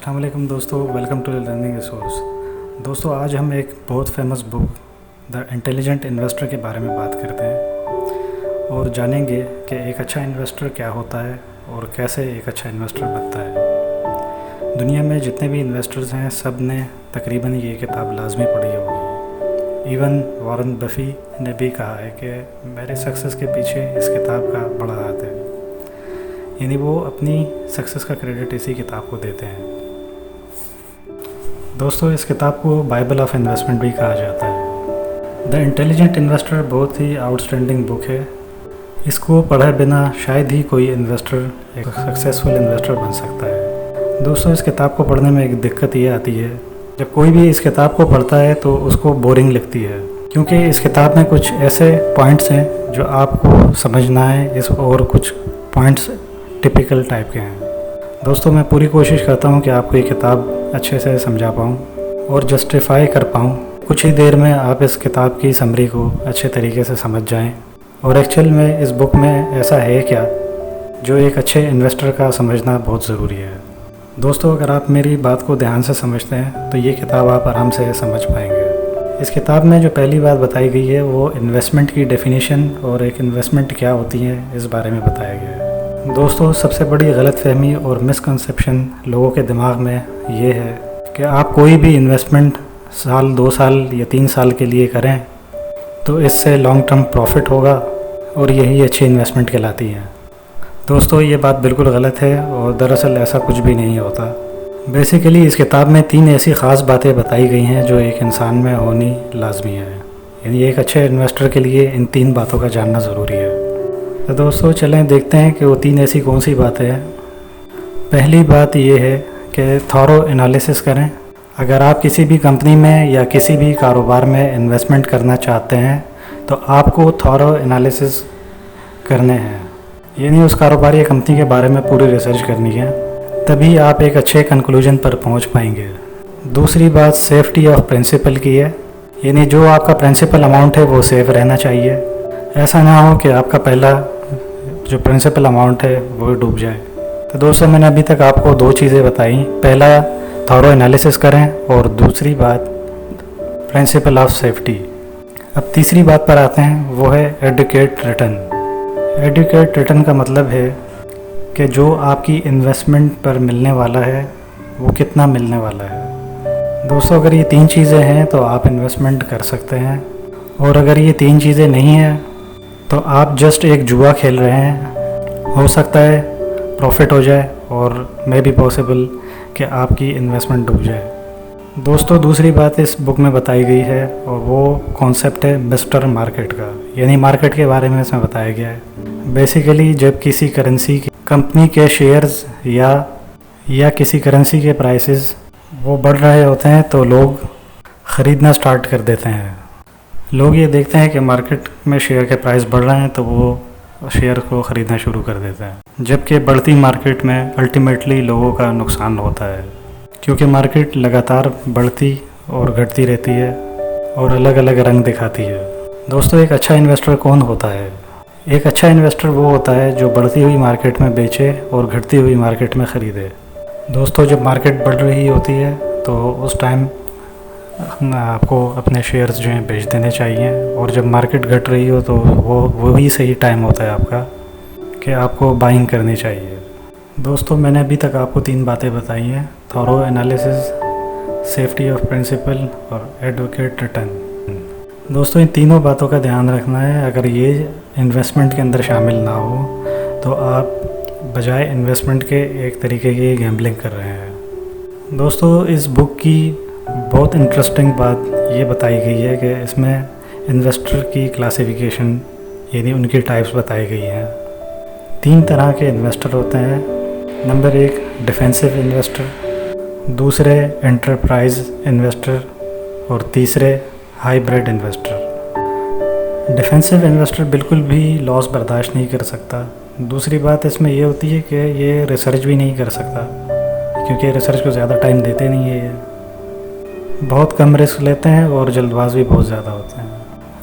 अस्सलाम वालेकुम दोस्तों, वेलकम टू लर्निंग रिसोर्स। दोस्तों, आज हम एक बहुत famous book the intelligent investor के बारे में बात करते हैं और जानेंगे कि एक अच्छा इन्वेस्टर क्या होता है और कैसे एक अच्छा इन्वेस्टर बनता है। दुनिया में जितने भी इन्वेस्टर्स हैं सब ने तकरीबन ये किताब लाजमी पढ़ी होगी। इवन वॉरेन बफी ने भी कहा है कि मेरे सक्सेस के पीछे इस किताब का बड़ा हाथ है, यानी वो अपनी सक्सेस का क्रेडिट इसी किताब को देते हैं। दोस्तों, इस किताब को बाइबल ऑफ इन्वेस्टमेंट भी कहा जाता है। द इंटेलिजेंट इन्वेस्टर बहुत ही आउटस्टैंडिंग बुक है। इसको पढ़े बिना शायद ही कोई इन्वेस्टर एक सक्सेसफुल इन्वेस्टर बन सकता है। दोस्तों, इस किताब को पढ़ने में एक दिक्कत ये आती है, जब कोई भी इस किताब को पढ़ता है तो उसको बोरिंग लगती है, क्योंकि इस किताब में कुछ ऐसे पॉइंट्स हैं जो आपको समझना है, इस और कुछ पॉइंट्स टिपिकल टाइप के हैं। दोस्तों, मैं पूरी कोशिश करता हूँ कि आपको ये किताब अच्छे से समझा पाऊँ और जस्टिफाई कर पाऊँ। कुछ ही देर में आप इस किताब की समरी को अच्छे तरीके से समझ जाएं और एक्चुअल में इस बुक में ऐसा है क्या जो एक अच्छे इन्वेस्टर का समझना बहुत ज़रूरी है। दोस्तों, अगर आप मेरी बात को ध्यान से समझते हैं तो ये किताब आप आराम से समझ पाएंगे। इस किताब में जो पहली बात बताई गई है वो इन्वेस्टमेंट की डेफिनेशन और एक इन्वेस्टमेंट क्या होती है इस बारे में बताया गया है। दोस्तों, सबसे बड़ी गलतफहमी और मिसकंसेप्शन लोगों के दिमाग में ये है कि आप कोई भी इन्वेस्टमेंट साल 2 साल या 3 साल के लिए करें तो इससे लॉन्ग टर्म प्रॉफिट होगा और यही अच्छी इन्वेस्टमेंट कहलाती है। दोस्तों, ये बात बिल्कुल गलत है और दरअसल ऐसा कुछ भी नहीं होता। बेसिकली इस किताब में 3 ऐसी ख़ास बातें बताई गई हैं जो एक इंसान में होनी लाजमी है, यानी एक अच्छे इन्वेस्टर के लिए इन 3 बातों का जानना ज़रूरी है। तो दोस्तों, चलें देखते हैं कि वो 3 ऐसी कौन सी बातें हैं। पहली बात ये है कि थॉरो एनालिसिस करें। अगर आप किसी भी कंपनी में या किसी भी कारोबार में इन्वेस्टमेंट करना चाहते हैं तो आपको थॉरो एनालिसिस करने हैं, यानी उस कारोबार या कंपनी के बारे में पूरी रिसर्च करनी है, तभी आप एक अच्छे कंक्लूजन पर पहुंच पाएंगे। दूसरी बात सेफ्टी ऑफ प्रिंसिपल की है, यानी जो आपका प्रिंसिपल अमाउंट है वो सेफ रहना चाहिए। ऐसा ना हो कि आपका पहला जो प्रिंसिपल अमाउंट है वो डूब जाए। तो दोस्तों, मैंने अभी तक आपको 2 चीज़ें बताई। पहला, थॉरो एनालिसिस करें और दूसरी बात प्रिंसिपल ऑफ सेफ्टी। अब तीसरी बात पर आते हैं, वो है एडुकेट रिटर्न। एडुकेट रिटर्न का मतलब है कि जो आपकी इन्वेस्टमेंट पर मिलने वाला है वो कितना मिलने वाला है। दोस्तों, अगर ये 3 चीज़ें हैं तो आप इन्वेस्टमेंट कर सकते हैं, और अगर ये 3 चीज़ें नहीं हैं तो आप जस्ट एक जुआ खेल रहे हैं। हो सकता है प्रॉफिट हो जाए और मे बी पॉसिबल कि आपकी इन्वेस्टमेंट डूब जाए। दोस्तों, दूसरी बात इस बुक में बताई गई है और वो कॉन्सेप्ट है मिस्टर मार्केट का, यानी मार्केट के बारे में इसमें बताया गया है। बेसिकली जब किसी करेंसी की कंपनी के शेयर्स या किसी करेंसी के प्राइसेस वो बढ़ रहे होते हैं तो लोग ख़रीदना स्टार्ट कर देते हैं। लोग ये देखते हैं कि मार्केट में शेयर के प्राइस बढ़ रहे हैं तो वो शेयर को ख़रीदना शुरू कर देते हैं, जबकि बढ़ती मार्केट में अल्टीमेटली लोगों का नुकसान होता है, क्योंकि मार्केट लगातार बढ़ती और घटती रहती है और अलग अलग रंग दिखाती है। दोस्तों, एक अच्छा इन्वेस्टर कौन होता है? एक अच्छा इन्वेस्टर वो होता है जो बढ़ती हुई मार्केट में बेचे और घटती हुई मार्केट में ख़रीदे। दोस्तों, जब मार्केट बढ़ रही होती है तो उस टाइम आपको अपने शेयर्स जो हैं बेच देने चाहिए, और जब मार्केट घट रही हो तो वही सही टाइम होता है आपका कि आपको बाइंग करनी चाहिए। दोस्तों, मैंने अभी तक आपको 3 बातें बताई हैं, thorough analysis, safety of principal और एडवोकेट रिटर्न। दोस्तों, इन तीनों बातों का ध्यान रखना है। अगर ये इन्वेस्टमेंट के अंदर शामिल ना हो तो आप बजाय इन्वेस्टमेंट के एक तरीके की गैम्बलिंग कर रहे हैं। दोस्तों, इस बुक की बहुत इंटरेस्टिंग बात ये बताई गई है कि इसमें इन्वेस्टर की क्लासिफिकेशन, यानी उनकी टाइप्स बताई गई हैं। 3 तरह के इन्वेस्टर होते हैं। नंबर 1 डिफेंसिव इन्वेस्टर, दूसरे एंटरप्राइज इन्वेस्टर और तीसरे हाइब्रिड इन्वेस्टर। डिफेंसिव इन्वेस्टर बिल्कुल भी लॉस बर्दाश्त नहीं कर सकता। दूसरी बात इसमें ये होती है कि ये रिसर्च भी नहीं कर सकता, क्योंकि रिसर्च को ज़्यादा टाइम देते नहीं है। ये बहुत कम रिस्क लेते हैं और जल्दबाज भी बहुत ज़्यादा होते हैं।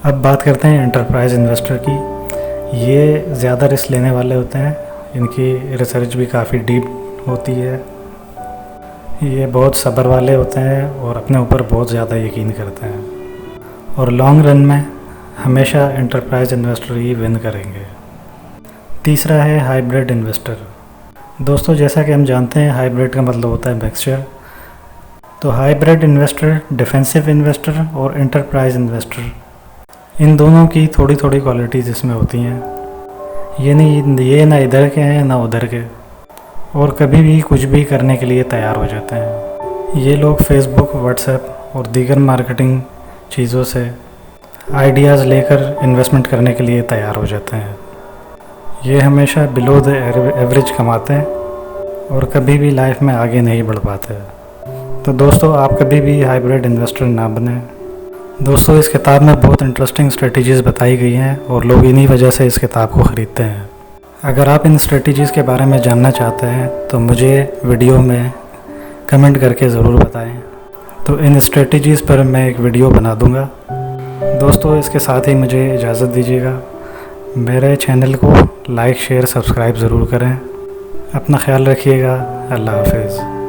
अब बात करते हैं एंटरप्राइज इन्वेस्टर की। ये ज़्यादा रिस्क लेने वाले होते हैं, इनकी रिसर्च भी काफ़ी डीप होती है। ये बहुत सब्र वाले होते हैं और अपने ऊपर बहुत ज़्यादा यकीन करते हैं और लॉन्ग रन में हमेशा एंटरप्राइज इन्वेस्टर ही विन करेंगे। तीसरा है हाइब्रिड इन्वेस्टर। दोस्तों, जैसा कि हम जानते हैं हाइब्रिड का मतलब होता है मिक्सचर। तो हाइब्रिड इन्वेस्टर, डिफेंसिव इन्वेस्टर और एंटरप्राइज इन्वेस्टर, इन दोनों की थोड़ी थोड़ी क्वालिटीज़ इसमें होती हैं। ये ना इधर के हैं ना उधर के, और कभी भी कुछ भी करने के लिए तैयार हो जाते हैं। ये लोग फेसबुक, व्हाट्सएप और दीगर मार्केटिंग चीज़ों से आइडियाज़ लेकर इन्वेस्टमेंट करने के लिए तैयार हो जाते हैं। ये हमेशा बिलो द एवरेज कमाते हैं और कभी भी लाइफ में आगे नहीं बढ़ पाते। तो दोस्तों, आप कभी भी हाइब्रिड इन्वेस्टर ना बने। दोस्तों, इस किताब में बहुत इंटरेस्टिंग स्ट्रेटजीज़ बताई गई हैं और लोग इन्हीं वजह से इस किताब को ख़रीदते हैं। अगर आप इन स्ट्रेटजीज़ के बारे में जानना चाहते हैं तो मुझे वीडियो में कमेंट करके ज़रूर बताएं। तो इन स्ट्रेटजीज़ पर मैं एक वीडियो बना दूंगा। दोस्तों, इसके साथ ही मुझे इजाज़त दीजिएगा। मेरे चैनल को लाइक, शेयर, सब्सक्राइब ज़रूर करें। अपना ख्याल रखिएगा। अल्लाह हाफ़िज़।